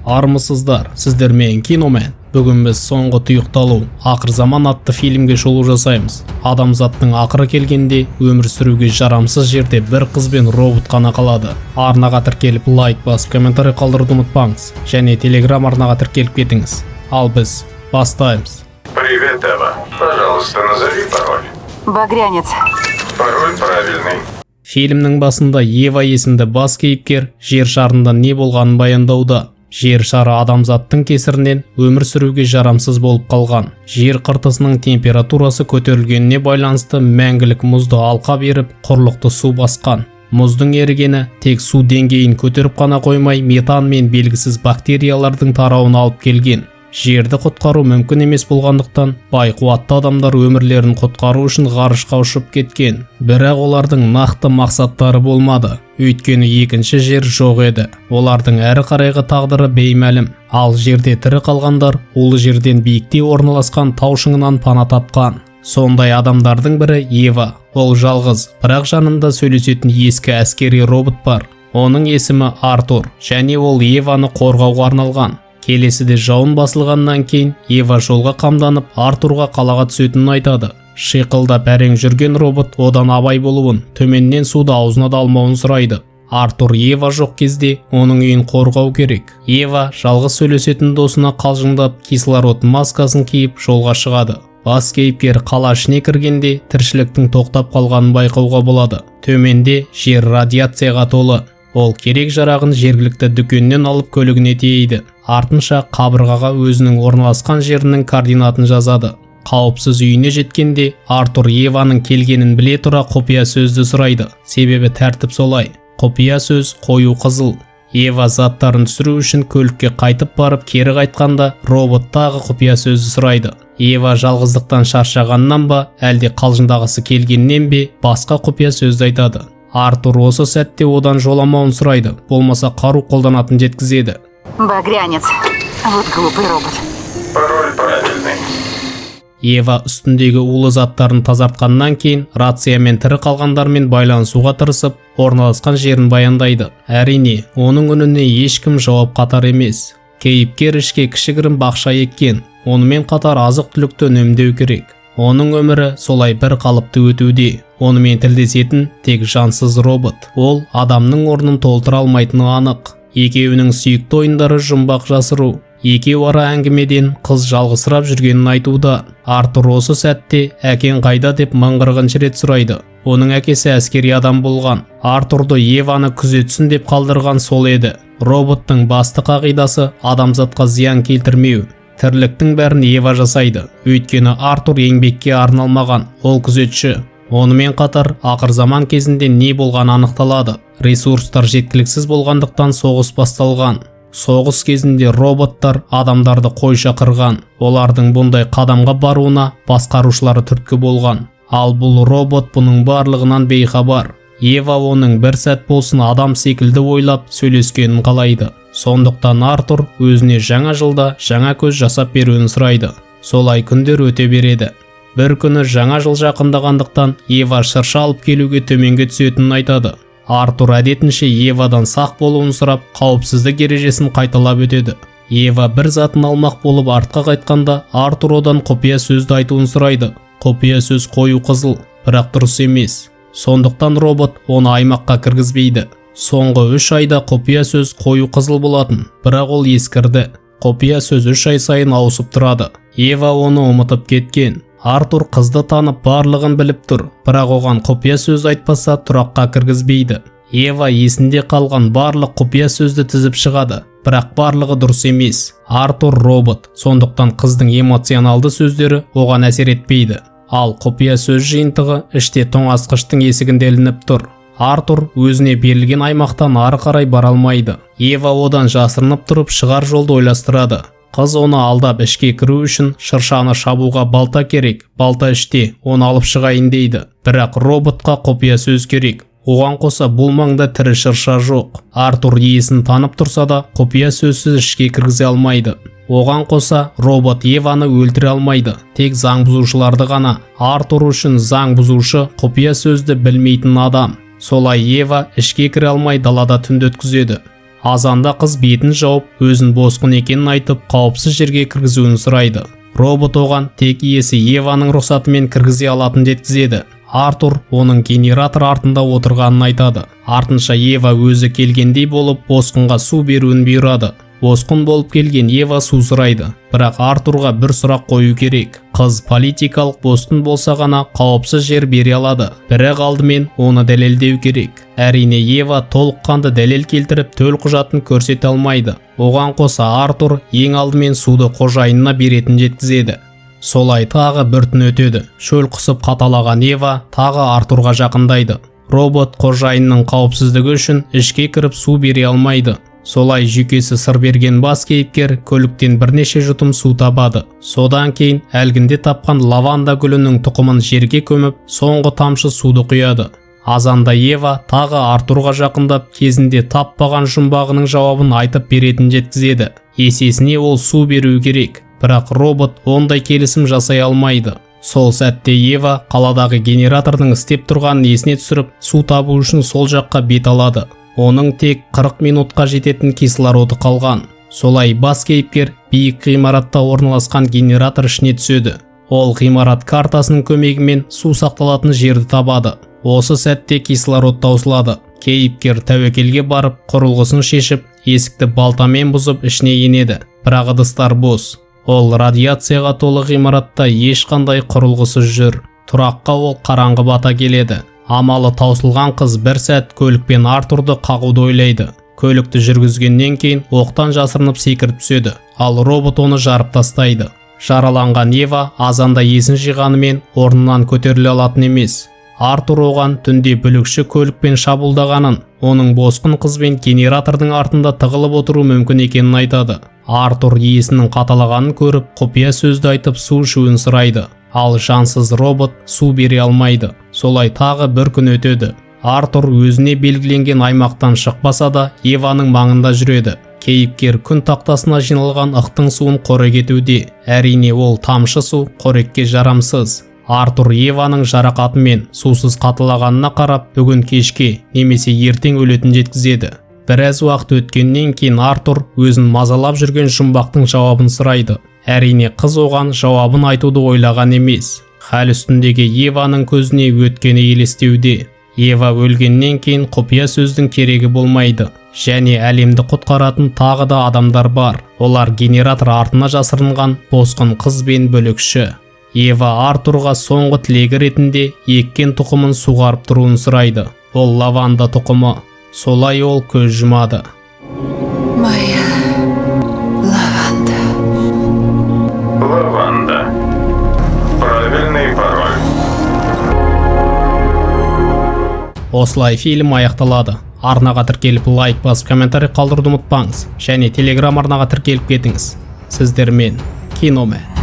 Армысыздар, сіздермен Киномен. Бүгін біз соңғы тұйықталу, ақыр заман атты фильмге шолу жасаймыз. Адамзаттың ақыры келгенде өмір сүруге жарамсыз жерде бір қыз бен робот қана қалады. Арнаға тіркеліп лайк басып комментарий қалдыруды ұмытпаңыз. Және телеграм арнаға тіркеліп кетіңіз. Ал біз бастаймыз. Привет, Эва. Пожалуйста, назови пароль. Багрянец. Пароль правильный. Фильмнің басында Ева есімді бас кейіпкер жер шарында не болғанын баяндауда. Жер шары адамзаттың кесірінен өмір сүруге жарамсыз болып қалған. Жер қыртысының температурасы көтерілгеніне байланысты мәңгілік мұзды алқа беріп, құрлықты су басқан. Мұздың ерігені тек су деңгейін көтеріп қана қоймай, метан мен белгісіз бактериялардың тарауына алып келген. Жерді құтқару мүмкін емес болғандықтан, бай қуатты адамдар өмірлерін құтқару үшін ғарышқа ұшып кеткен. Бірақ олардың нақты мақсаттары болмады. Өйткені екінші жер жоқ еді. Олардың әрі қарайғы тағдыры беймәлім. Ал жерде тірі қалғандар улы жерден биікте орналасқан тау шыңынан пана тапқан. Сондай адамдардың бірі Ева. Ол жалғыз, бірақ жанында сөйлесетін ескі әскери робот бар. Оның есімі Артур, және ол Еваны қорғауға арналған. Келесіде жауын басылғаннан кейін Ева жолға қамданып Артурға қалаға түсетінін айтады. Шиқылдап әрең жүрген робот одан абай болуын, төменнен суды аузына да алмауын сұрайды. Артур Ева жоқ кезде оның үйін қорғау керек. Ева жалғыз сөйлесетін досына қалжыңдап кислород маскасын киіп жолға шығады. Бас кейіпкер қала ішіне кіргенде тіршіліктің тоқтап қалғанын байқауға болады. Төменде жер радиацияға толы. Ол керек жарағын жергілікті дүкеннен алып көлігіне тиейді. Артынша қабырғаға өзінің орналасқан жерінің координатын жазады. Қауіпсіз үйіне жеткенде Артур Еваның келгенін біле тұра құпия сөзді сұрайды. Себебі тәртіп солай. Құпия сөз қою қызыл. Ева заттарын түсіру үшін көлікке қайтып барып кері қайтқанда робот тағы құпия сөзді сұрайды. Ева жалғыздықтан шаршағаннан ба, әлде қалжыңдағысы келгеннен бе басқа құпия сөзді айтады. Артур осы сәтте одан жоламауын сұрайды, болмаса қару қолданатын жеткізеді. Багрянец. Вот глупый робот. Пароль правильный. Ева үстіндегі улы заттарын тазартқаннан кейін рациямен тірі қалғандармен байланысуға тырысып, орналасқан жерін баяндайды. Әрине, оның үніне ешкім жауап қатар емес. Кейіпкер ішке кішігірім бақша еккен, онымен қатар азық-түлікті үнемдеу керек. Оның өмірі солай бір қалыпты өтуде. Онымен тілдесетін тек жансыз робот. Ол адамның орнын толтыра алмайтыны анық. Екеуінің сүйікті ойындары жұмбақ жасыру. Екеу ара әңгімеден қыз жалғызсырап жүргенін айтуда. Артур осы сәтте әкең қайда деп мыңғырғыншы рет сұрайды. Оның әкесі әскери адам болған. Артурды Еваны күзетсін деп қалдырған сол еді. Роботтың басты қағидасы адамзатқа зиян келтірмеу. Тірліктің бәрін Ева жасайды. Өйткені Артур еңбекке арналмаған, ол күзетші. Онымен қатар ақыр заман кезінде не болған анықталады. Ресурстар жеткіліксіз болғандықтан соғыс басталған. Соғыс кезінде роботтар адамдарды қойша қырған. Олардың бұндай қадамға баруына басқарушылары түрткі болған. Ал бұл робот бұның барлығынан бейхабар. Ева оның бір сәт болсын адам секілді ойлап сөйлескенін қалайды. Сондықтан Артур өзіне жаңа жылда жаңа көз жасап беруін сұрайды. Солай күндер өте береді. Бір күні жаңа жыл жақындағандықтан Ева шырша алып келуге төменге түсетінін айтады. Артур әдетінше Евадан сақ болуын сұрап, қауіпсіздік ережесін қайталап өтеді. Ева бір затын алмақ болып артқа қайтқанда Артур одан құпия сөзді айтуын сұрайды. Құпия сөз қою қызыл, бірақ дұрыс емес. Сондықтан робот оны аймаққа кіргізбейді. Соңғы 3 айда құпия сөз қою қызыл болатын, бірақ ол ескірді. Құпия сөз 3 ай сайын ауысып тұрады. Ева оны ұмытып кеткен. Артур қызды танып барлығын біліп тұр, бірақ оған құпия сөз айтпаса тұраққа кіргізбейді. Ева есінде қалған барлық құпия сөзді тізіп шығады, бірақ барлығы дұрыс емес. Артур робот, сондықтан қыздың эмоционалды сөздері оған әсер етпейді. Ал құпия сөз жиынтығы іште тоңазытқыштың есігінде ілініп тұр. Артур өзіне берілген аймақтан ары қарай бара алмайды. Ева одан жасырынып тұрып шығар жолды ойластырады. Қыз оны алдап ішке кіру үшін шыршаны шабуға балта керек. Балта іште, оны алып шығайын дейді. Бірақ роботқа құпия сөз керек. Оған қоса бұл маңда тірі шырша жоқ. Артур иесін танып тұрса да құпия сөзсіз ішке кіргізе алмайды. Оған қоса робот Еваны өлтіре алмайды, тек заң бұзушыларды ғана. Артур үшін заң бұзушы құпия сөзді білмейтін адам. Солай Ева ішке кіре алмай далада түнді өткізеді. Азанда қыз бетін жауып, өзін босқын екенін айтып, қауіпсіз жерге кіргізуін сұрайды. Робот оған тек иесі Еваның рұқсатымен кіргізе алатынын жеткізеді. Артур оның генератор артында отырғанын айтады. Артынша Ева өзі келгендей болып, босқынға су беруін бұйырады. Босқын болып келген Ева су сұрайды, бірақ Артурға бір сұрақ қою керек. Қыз политикалық босқын болса ғана қауіпсіз жер бере алады, бірақ алдымен оны дәлелдеу керек. Әрине Ева толыққанды дәлел келтіріп төлқұжатын көрсете алмайды. Оған қоса Артур ең алдымен суды қожайынына беретінін жеткізеді. Солай тағы бір түн өтеді. Шөл құсып қаталаған Ева тағы Артурға жақындайды. Робот қожайынның қауіпсіздігі үшін ішке кіріп су бере алмайды. Солай жүйкесі сыр берген бас кейіпкер көліктен бірнеше жұтым су табады. Содан кейін әлгінде тапқан лаванда гүлінің тұқымын жерге көміп, соңғы тамшы суды құяды. Азанда Ева тағы Артурға жақындап, кезінде таппаған жұмбағының жауабын айтып беретінін жеткізеді. Есесіне ол су беру керек, бірақ робот ондай келісім жасай алмайды. Сол сәтте Ева қаладағы генератордың істеп тұрғанын есіне түсіріп, су табу үшін сол жаққа бет алады. Оның тек 40 минутқа жететін кислороды қалған. Солай бас кейіпкер биік ғимаратта орналасқан генератор ішіне түседі. Ол ғимарат картасының көмегімен су сақталатын жерді табады. Осы сәтте кислород таусылады. Кейіпкер тәуекелге барып, құрылғысын шешіп, есікті балтамен бұзып ішіне енеді. Бірақ ыдыстар бос. Ол радиацияға толы ғимаратта ешқандай құрылғысыз жүр. Тұраққа ол қараңғы бата келеді. Амалы таусылған қыз бір сәт көлікпен Артурды қағуды ойлайды. Көлікті жүргізгеннен кейін оқтан жасырынып секіріп түседі, ал робот оны жарып тастайды. Жараланған Ева азанда есін жиғанымен орнынан көтеріле алатын емес. Артур оған түнде бүлікші көлікпен шабуылдағанын, оның босқын қызбен генератордың артында тығылып отыру мүмкін екенін айтады. Артур иесінің қаталағанын көріп, құпия сөзді айтып су ішуін сұрайды. Ал жансыз робот су бере алмайды. Солай тағы бір күн өтеді. Артур өзіне белгіленген аймақтан шықпаса да Еваның маңында жүреді. Кейіпкер күн тақтасына жиналған ықтың суын қорек етуде. Әрине ол тамшы су қорекке жарамсыз. Артур Еваның жарақатымен сусыз қатылағанына қарап, бүгін кешке немесе ертең өлетінін жеткізеді. Біраз уақыт өткеннен кейін Артур өзін мазалап жүрген жұмбақтың жауабын сұрайды. Әрине қыз оған жауабын айтуды ойлаған емес. Хәл үстіндегі Еваның көзіне өткені елестеуде. Ева өлгеннен кейін құпия сөздің керегі болмайды. Және әлемді құтқаратын тағы да адамдар бар. Олар генератор артына жасырынған босқын қыз бен бүлікші. Ева Артурға соңғы тілегі ретінде еккен тұқымын суғарып тұруын сұрайды. Ол лаванда тұқымы. Солай ол көз жұмады. Моя лаванда. Лаванда. Правильный пароль. Осылай фильм аяқталады. Арнаға тіркеліп лайк басып комментарий қалдыруды ұмытпаңыз. Және телеграм арнаға тіркеліп кетіңіз. Сіздермен киномен.